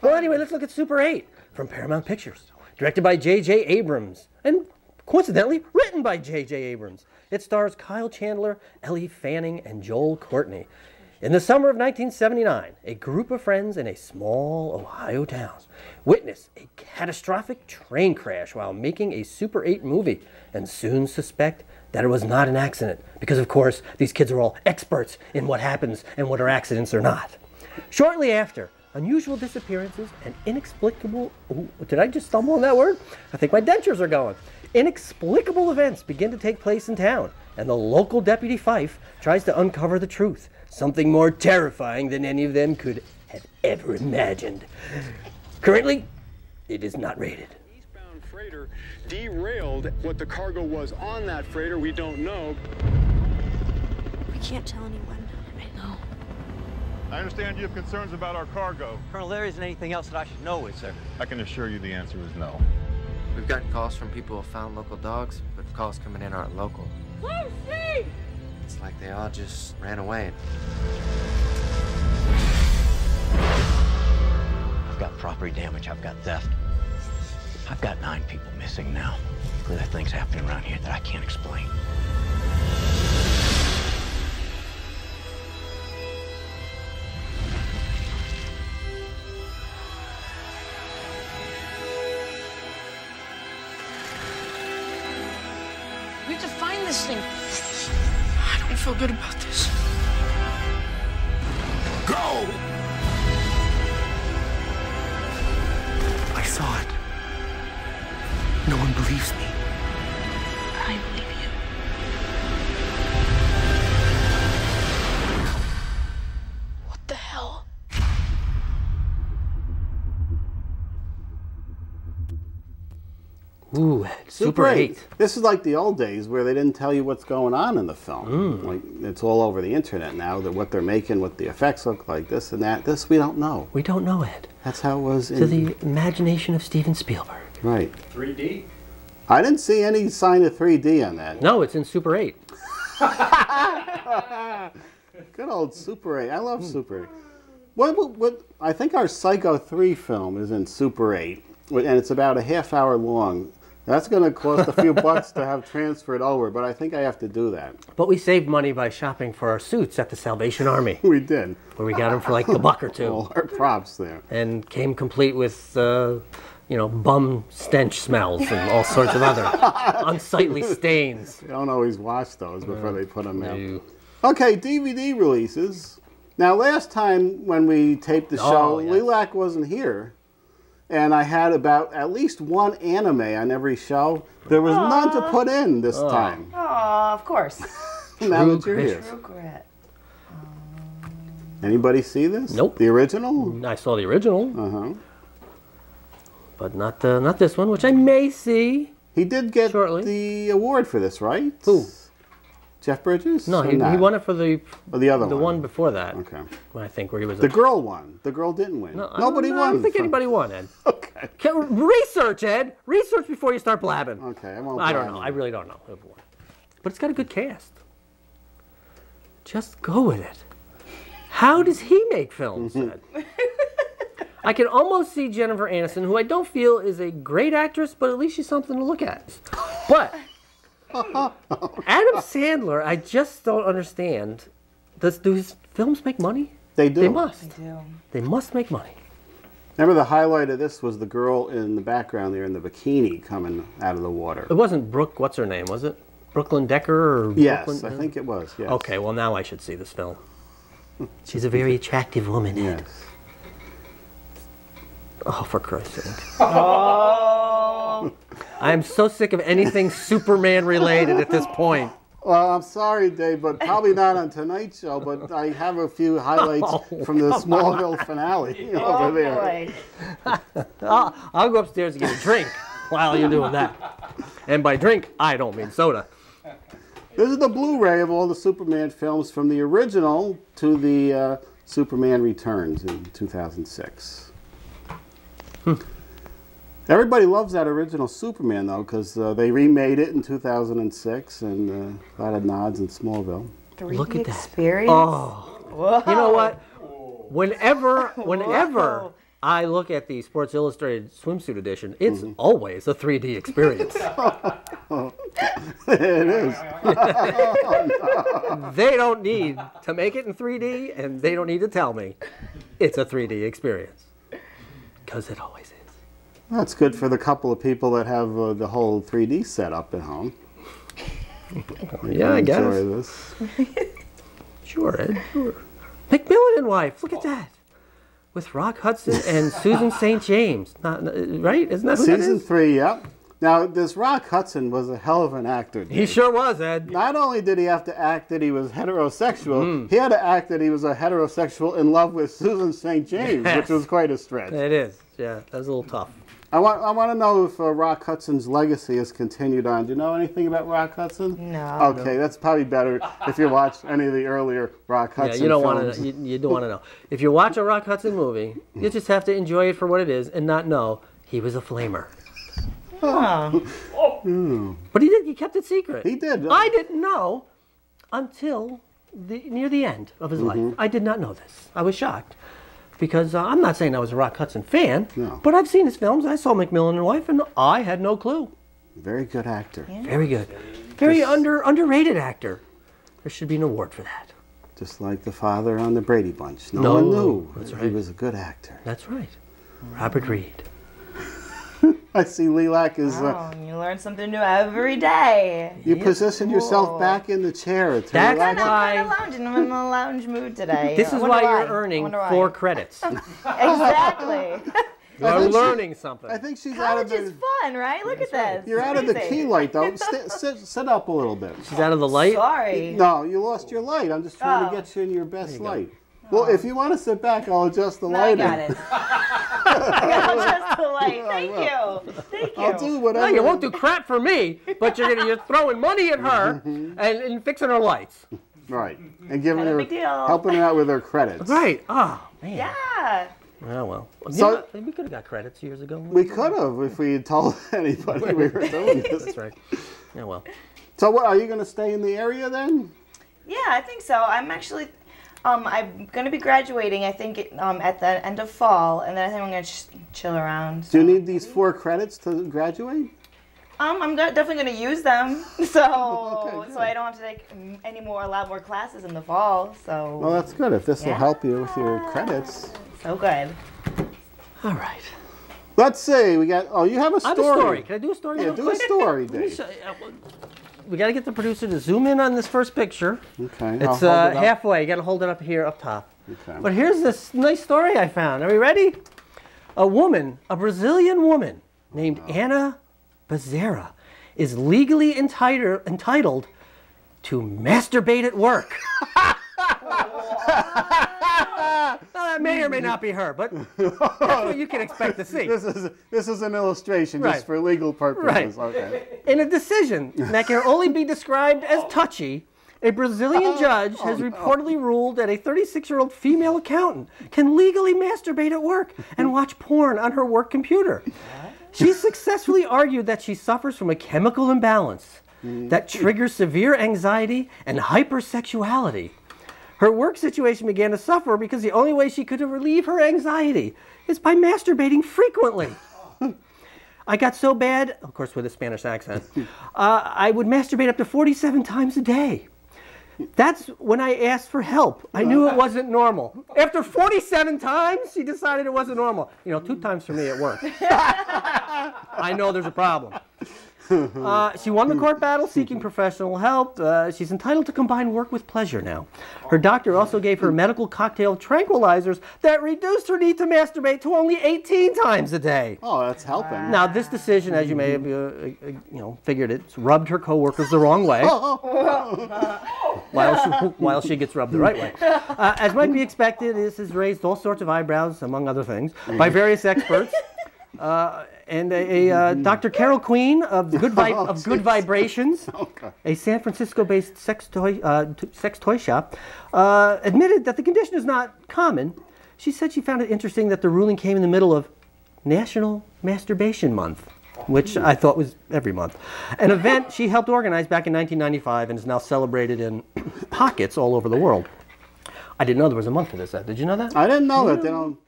Well, anyway, let's look at Super 8 from Paramount Pictures. Directed by J.J. Abrams, and coincidentally, written by J.J. Abrams. It stars Kyle Chandler, Ellie Fanning, and Joel Courtney. In the summer of 1979, a group of friends in a small Ohio town witness a catastrophic train crash while making a Super 8 movie, and soon suspect that it was not an accident, because of course, these kids are all experts in what happens and what are accidents or not. Shortly after, unusual disappearances and inexplicable... Ooh, did I just stumble on that word? I think my dentures are going. Inexplicable events begin to take place in town, and the local Deputy Fife tries to uncover the truth, something more terrifying than any of them could have ever imagined. Currently, it is not rated. Eastbound freighter derailed. What the cargo was on that freighter, we don't know. We can't tell anyone. I know. I understand you have concerns about our cargo. Colonel, there isn't anything else that I should know, is there? I can assure you the answer is no. We've gotten calls from people who found local dogs, but the calls coming in aren't local. Lucy! It's like they all just ran away. I've got property damage, I've got theft. I've got 9 people missing now. There are things happening around here that I can't explain. We have to find this thing. I don't feel good about this. Go! I saw it. No one believes me. I believe you. What the hell? Ooh, Super 8. This is like the old days where they didn't tell you what's going on in the film. Like, it's all over the internet now, that what they're making, what the effects look like, this and that. This we don't know. We don't know, Ed. That's how it was To the imagination of Steven Spielberg. Right. 3D? I didn't see any sign of 3D on that. No, it's in Super 8. Good old Super 8. I love Super 8. What, I think our Psycho 3 film is in Super 8, and it's about a half-hour long. That's going to cost a few bucks to have transferred over, but I think I have to do that. But we saved money by shopping for our suits at the Salvation Army. We did. Where we got them for like a buck or two. All our props there. And came complete with, you know, bum stench smells and all sorts of other unsightly stains. They don't always wash those before they put them out. No. Okay, DVD releases. Now, last time when we taped the show, yes. Lilac wasn't here. And I had about at least one anime on every show. There was none to put in this time. Oh, of course. Now that you're here. True grit. Anybody see this? Nope. The original? I saw the original. Uh-huh. But not this one, which I may see. He did get shortly. The award for this, right? Who? Jeff Bridges? No, he won it for the other one before that. Okay. I think where he was the girl won. The girl didn't win. No, Nobody won. I don't think anybody won, Ed. Okay. Research, Ed. Research before you start blabbing. Okay, I won't. I don't know. I really don't know who won. But it's got a good cast. Just go with it. How does he make films, Ed? I can almost see Jennifer Aniston, who I don't feel is a great actress, but at least she's something to look at. But Adam Sandler, I just don't understand. Do his films make money? They do. They must. They do. They must make money. Remember the highlight of this was the girl in the background there in the bikini coming out of the water. It wasn't Brooke, what's her name, was it? Brooklyn Decker? Or Yes, Brooklyn, I think it was, yes. Okay, well now I should see this film. She's a very attractive woman, Ed. Yes. Oh, for Christ's sake. Oh. I am so sick of anything Superman related at this point. Well, I'm sorry, Dave, but probably not on tonight's show, but I have a few highlights from the Smallville finale over there. Boy. I'll go upstairs and get a drink while you're doing that. And by drink, I don't mean soda. This is the Blu-ray of all the Superman films from the original to the Superman Returns in 2006. Everybody loves that original Superman, though, because they remade it in 2006 and a lot of nods in Smallville. 3D Look at that. experience? Oh. Whoa. You know what? Whenever I look at the Sports Illustrated swimsuit edition, it's always a 3D experience. It is. They don't need to make it in 3D, and they don't need to tell me it's a 3D experience. Because it always is. That's good for the couple of people that have the whole 3D setup at home. Yeah, I guess. Enjoy this. Sure, Ed, sure. McMillan and Wife, look at that. With Rock Hudson and Susan St. James. Right? Isn't that who that Season is? 3, yep. Now, this Rock Hudson was a hell of an actor. He sure was, Ed. Not only did he have to act that he was heterosexual, he had to act that he was a heterosexual in love with Susan St. James, Yes. which was quite a stretch. It is. Yeah, that was a little tough. I want to know if Rock Hudson's legacy is continued on. Do you know anything about Rock Hudson? No. Okay, that's probably better if you watch any of the earlier Rock Hudson Yeah, you don't films. want to. You don't want to know. If you watch a Rock Hudson movie, you just have to enjoy it for what it is and not know he was a flamer. Oh. But he did. He kept it secret. He did. I didn't know until near the end of his life. I did not know this. I was shocked. Because I'm not saying I was a Rock Hudson fan, but I've seen his films. I saw McMillan and Wife, and I had no clue. Very good actor. Yeah. Very good. Very underrated actor. There should be an award for that. Just like the father on the Brady Bunch. No one knew he was a good actor. That's right. Robert Reed. I see Lilac is... Wow, you learn something new every day. you positioned yourself back in the chair to That's relax. I'm lounging. I'm in a lounge mood today. This I is wonder why you're earning I wonder 4 why. credits. Exactly. You're learning something. I think she's out of College is the... fun, right? Look at this. You're out of the Crazy. key light, though. Sit up a little bit. She's out of the light. Sorry. No, you lost your light. I'm just trying to get you in your best light. Well, if you want to sit back, I'll adjust the No, I light. got it. I got just the light. Thank you. Thank you. I'll do whatever. No, you won't do crap for me, but you're throwing money at her and fixing her lights. Right. And giving Not a her, big deal. helping her out with her credits. Right. Oh, man. Yeah. Oh, well. So- we could have got credits years ago. We could have if we had told anybody we were doing this. That's right. Yeah, well. So what, are you going to stay in the area then? Yeah, I think so. I'm actually, I'm going to be graduating, I think, at the end of fall, and then I think I'm going to chill around. Do you need these 4 credits to graduate? I'm definitely going to use them, so Okay, so I don't have to take a lot more classes in the fall. So Well, that's good. If this will help you with your credits. so good. All right. Let's see. We got. Oh, you have a I story. have a story. Can I do a story? Yeah, real do a quick? story, Let me Dave. show you. We got to get the producer to zoom in on this first picture. Okay. I'll It's hold it up. halfway. You got to hold it up here, up top. Okay. But here's this nice story I found. Are we ready? A Brazilian woman named Ana Bezerra, is legally entitled to masturbate at work. Now, that may or may not be her, but that's what you can expect to see. This is an illustration Right. just for legal purposes. Right. Okay. In a decision that can only be described as touchy, a Brazilian judge has reportedly ruled that a 36-year-old female accountant can legally masturbate at work and watch porn on her work computer. She successfully argued that she suffers from a chemical imbalance that triggers severe anxiety and hypersexuality. Her work situation began to suffer because the only way she could relieve her anxiety is by masturbating frequently. I got so bad, of course with a Spanish accent, I would masturbate up to 47 times a day. That's when I asked for help. I knew it wasn't normal. After 47 times, she decided it wasn't normal. 2 times for me at work. I know there's a problem. She won the court battle seeking professional help. She's entitled to combine work with pleasure now. Her doctor also gave her a medical cocktail of tranquilizers that reduced her need to masturbate to only 18 times a day. Oh, that's helping. Now, this decision, as you may have figured it, rubbed her coworkers the wrong way, while she gets rubbed the right way. As might be expected, this has raised all sorts of eyebrows, among other things, by various experts. And Dr. Carol Queen of Good Vibrations, a San Francisco-based sex toy shop, admitted that the condition is not common. She said she found it interesting that the ruling came in the middle of National Masturbation Month, which I thought was every month. An event she helped organize back in 1995 and is now celebrated in pockets all over the world. I didn't know there was a month for this. Did you know that? I didn't know that. They don't